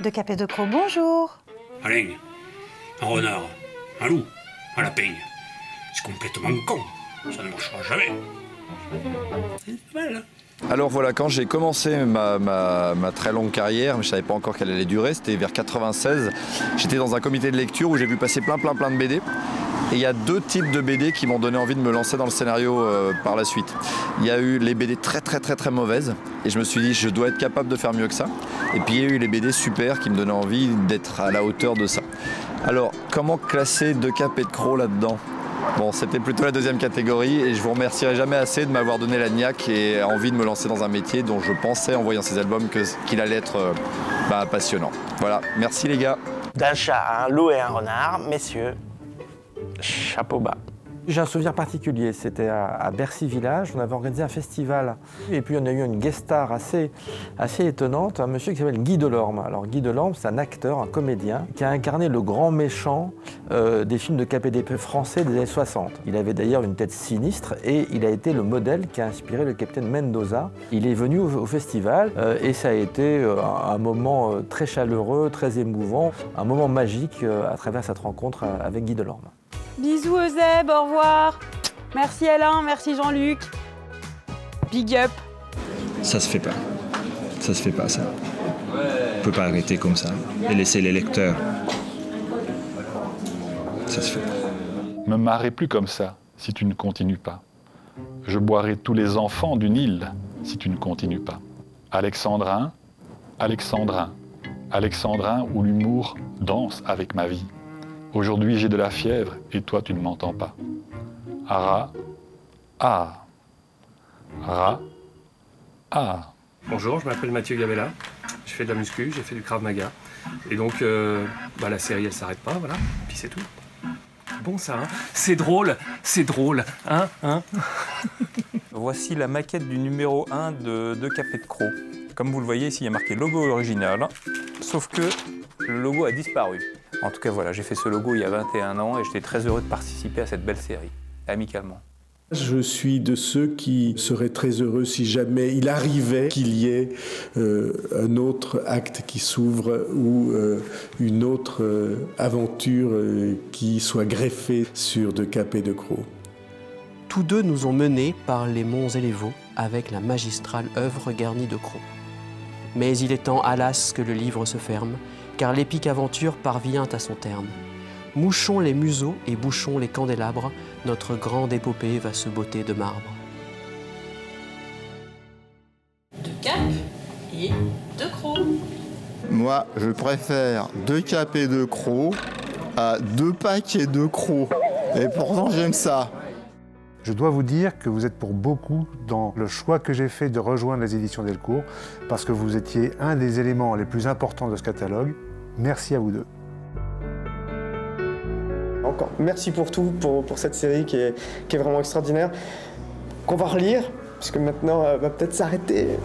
De Cap et de Croc, bonjour. Alain, un renard, un loup, un lapin. C'est complètement con. Ça ne marchera jamais. C'est pas mal, hein? Alors voilà, quand j'ai commencé ma très longue carrière, mais je ne savais pas encore qu'elle allait durer, c'était vers 96, j'étais dans un comité de lecture où j'ai vu passer plein de BD. Et il y a deux types de BD qui m'ont donné envie de me lancer dans le scénario par la suite. Il y a eu les BD très mauvaises, et je me suis dit je dois être capable de faire mieux que ça. Et puis il y a eu les BD super qui me donnaient envie d'être à la hauteur de ça. Alors comment classer De Cap et de Croc là-dedans ? Bon, c'était plutôt la deuxième catégorie et je vous remercierai jamais assez de m'avoir donné la niaque et envie de me lancer dans un métier dont je pensais en voyant ces albums qu'il allait être passionnant. Voilà, merci les gars. D'un chat, un loup et un renard, messieurs, chapeau bas. J'ai un souvenir particulier, c'était à Bercy Village, on avait organisé un festival. Et puis on a eu une guest star assez étonnante, un monsieur qui s'appelle Guy Delorme. Alors Guy Delorme, c'est un acteur, un comédien, qui a incarné le grand méchant des films de KPDP français des années 60. Il avait d'ailleurs une tête sinistre et il a été le modèle qui a inspiré le capitaine Mendoza. Il est venu au festival et ça a été un moment très chaleureux, très émouvant, un moment magique à travers cette rencontre avec Guy Delorme. Bisous Euseb, au revoir. Merci Alain, merci Jean-Luc. Big up. Ça se fait pas. Ça se fait pas, ça. On peut pas arrêter comme ça et laisser les lecteurs. Ça se fait pas. Me marrer plus comme ça si tu ne continues pas. Je boirai tous les enfants du Nil si tu ne continues pas. Alexandrin, Alexandrin, Alexandrin où l'humour danse avec ma vie. Aujourd'hui, j'ai de la fièvre et toi, tu ne m'entends pas. Ara, ah. Ra, ah. Bonjour, je m'appelle Mathieu Gabella. Je fais de la muscu, j'ai fait du Krav Maga. Et donc, la série, elle s'arrête pas, voilà. Puis c'est tout. Bon, ça, hein. C'est drôle, hein. Voici la maquette du numéro 1 de Cap et de Croc. Comme vous le voyez ici, il y a marqué logo original, sauf que le logo a disparu. En tout cas, voilà, j'ai fait ce logo il y a 21 ans et j'étais très heureux de participer à cette belle série, amicalement. Je suis de ceux qui seraient très heureux si jamais il arrivait qu'il y ait un autre acte qui s'ouvre ou une autre aventure qui soit greffée sur De Cap et de Croc. Tous deux nous ont menés par les monts et les vaux avec la magistrale œuvre garnie de Croc. Mais il est temps, alas, que le livre se ferme, car l'épique aventure parvient à son terme. Mouchons les museaux et bouchons les candélabres, notre grande épopée va se botter de marbre. De Cap et de Croc. Moi, je préfère De Cap et de Croc à Deux Pâques et de Croc. Et pourtant, j'aime ça. Je dois vous dire que vous êtes pour beaucoup dans le choix que j'ai fait de rejoindre les éditions Delcourt, parce que vous étiez un des éléments les plus importants de ce catalogue. Merci à vous deux. Encore merci pour tout, pour cette série qui est vraiment extraordinaire, qu'on va relire, puisque maintenant elle va peut-être s'arrêter.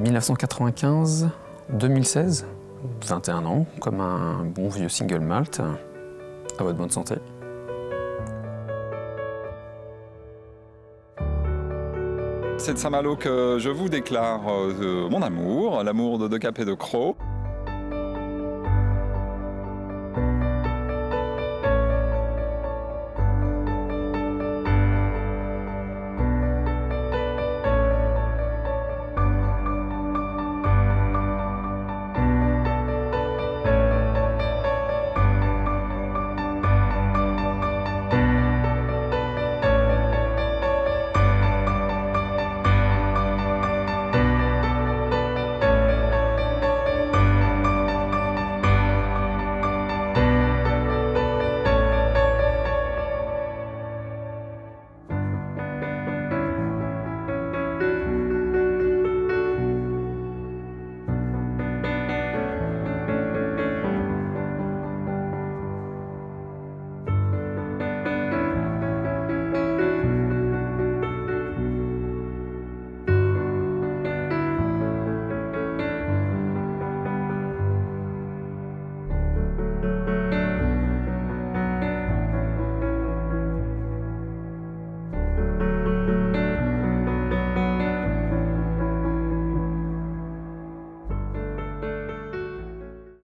1995, 2016, 21 ans, comme un bon vieux single malt. À votre bonne santé. C'est de Saint-Malo que je vous déclare mon amour, l'amour de Cap et de Croc.